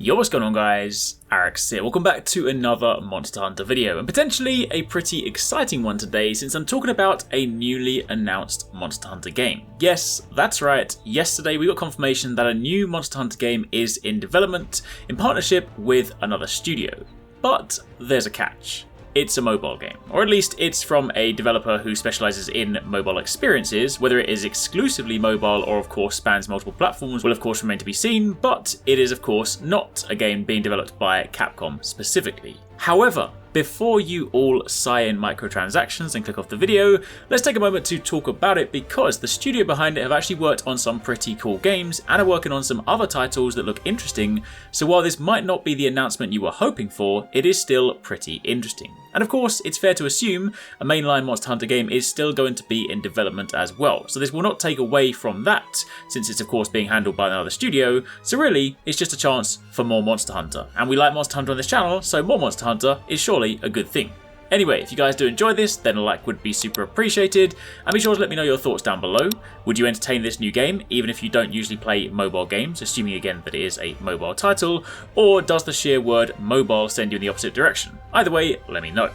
Yo, what's going on guys? HyperX here. Welcome back to another Monster Hunter video, and potentially a pretty exciting one today since I'm talking about a newly announced Monster Hunter game. Yes, that's right, yesterday we got confirmation that a new Monster Hunter game is in development in partnership with another studio. But there's a catch. It's a mobile game, or at least it's from a developer who specializes in mobile experiences. Whether it is exclusively mobile or of course spans multiple platforms will of course remain to be seen, but it is of course not a game being developed by Capcom specifically. However, before you all sigh in microtransactions and click off the video, let's take a moment to talk about it because the studio behind it have actually worked on some pretty cool games and are working on some other titles that look interesting, so while this might not be the announcement you were hoping for, it is still pretty interesting. And of course, it's fair to assume a mainline Monster Hunter game is still going to be in development as well, so this will not take away from that, since it's of course being handled by another studio, so really, it's just a chance for more Monster Hunter. And we like Monster Hunter on this channel, so more Monster Hunter is surely a good thing. Anyway, if you guys do enjoy this, then a like would be super appreciated, and be sure to let me know your thoughts down below. Would you entertain this new game, even if you don't usually play mobile games, assuming again that it is a mobile title, or does the sheer word mobile send you in the opposite direction? Either way, let me know.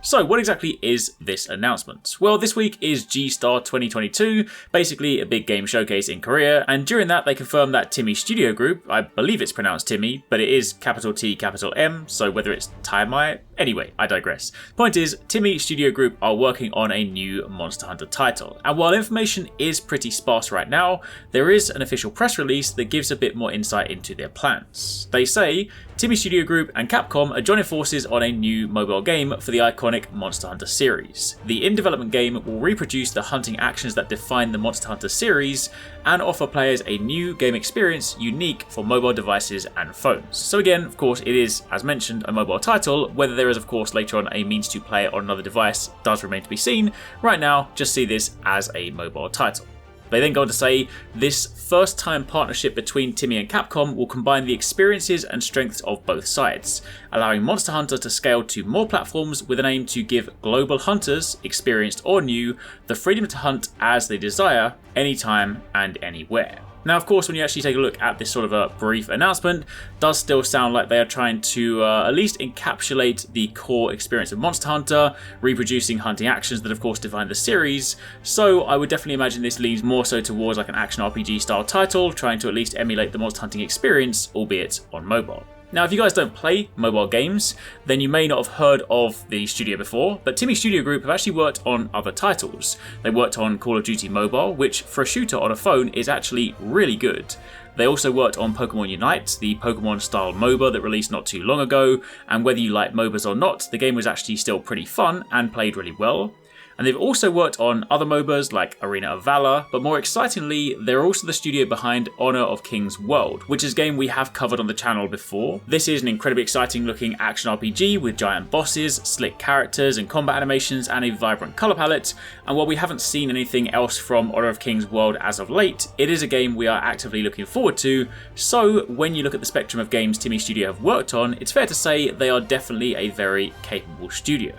So what exactly is this announcement? Well, this week is G-Star 2022, basically a big game showcase in Korea, and during that they confirmed that Timmy Studio Group, I believe it's pronounced Timmy, but it is capital T, capital M, so whether it's Taimai, anyway, I digress. Point is, Timmy Studio Group are working on a new Monster Hunter title, and while information is pretty sparse right now, there is an official press release that gives a bit more insight into their plans. They say, Timmy Studio Group and Capcom are joining forces on a new mobile game for the iconic Monster Hunter series. The in-development game will reproduce the hunting actions that define the Monster Hunter series and offer players a new game experience unique for mobile devices and phones. So again, of course, it is, as mentioned, a mobile title. Whether there is, of course, later on a means to play it on another device does remain to be seen. Right now, just see this as a mobile title. They then go on to say, this first-time partnership between Timmy and Capcom will combine the experiences and strengths of both sides, allowing Monster Hunter to scale to more platforms with an aim to give global hunters, experienced or new, the freedom to hunt as they desire, anytime and anywhere. Now, of course, when you actually take a look at this sort of a brief announcement, it does still sound like they are trying to at least encapsulate the core experience of Monster Hunter, reproducing hunting actions that of course define the series, so I would definitely imagine this leans more so towards like an action RPG style title, trying to at least emulate the monster hunting experience, albeit on mobile. Now, if you guys don't play mobile games, then you may not have heard of the studio before, but Timmy Studio Group have actually worked on other titles. They worked on Call of Duty Mobile, which for a shooter on a phone is actually really good. They also worked on Pokemon Unite, the Pokemon-style MOBA that released not too long ago, and whether you like MOBAs or not, the game was actually still pretty fun and played really well. And they've also worked on other MOBAs like Arena of Valor, but more excitingly, they're also the studio behind Honor of Kings World, which is a game we have covered on the channel before. This is an incredibly exciting looking action RPG with giant bosses, slick characters and combat animations and a vibrant colour palette, and while we haven't seen anything else from Honor of Kings World as of late, it is a game we are actively looking forward to, so when you look at the spectrum of games Timmy Studio have worked on, it's fair to say they are definitely a very capable studio.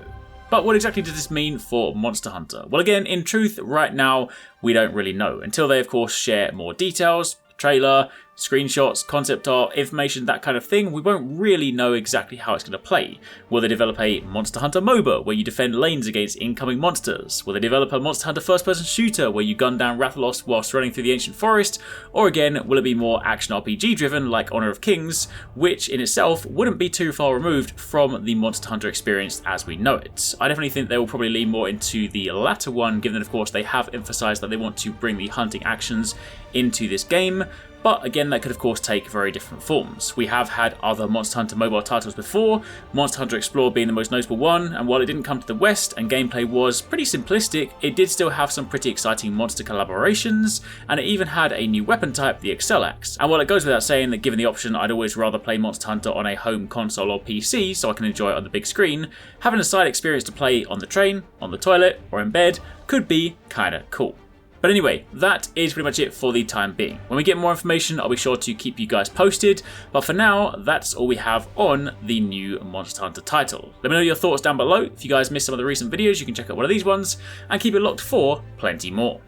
But what exactly does this mean for Monster Hunter? Well, again, in truth, right now, we don't really know, until they of course share more details, trailer, screenshots, concept art, information, that kind of thing. We won't really know exactly how it's going to play. Will they develop a Monster Hunter MOBA where you defend lanes against incoming monsters? Will they develop a Monster Hunter first-person shooter where you gun down Rathalos whilst running through the ancient forest? Or again, will it be more action RPG driven like Honor of Kings, which in itself wouldn't be too far removed from the Monster Hunter experience as we know it? I definitely think they will probably lean more into the latter one, given that of course they have emphasised that they want to bring the hunting actions into this game. But again, that could of course take very different forms. We have had other Monster Hunter mobile titles before, Monster Hunter Explorer being the most notable one, and while it didn't come to the West and gameplay was pretty simplistic, it did still have some pretty exciting monster collaborations, and it even had a new weapon type, the Excel Axe. And while it goes without saying that given the option, I'd always rather play Monster Hunter on a home console or PC so I can enjoy it on the big screen, having a side experience to play on the train, on the toilet, or in bed could be kinda cool. But anyway, that is pretty much it for the time being. When we get more information, I'll be sure to keep you guys posted. But for now, that's all we have on the new Monster Hunter title. Let me know your thoughts down below. If you guys missed some of the recent videos, you can check out one of these ones and keep it locked for plenty more.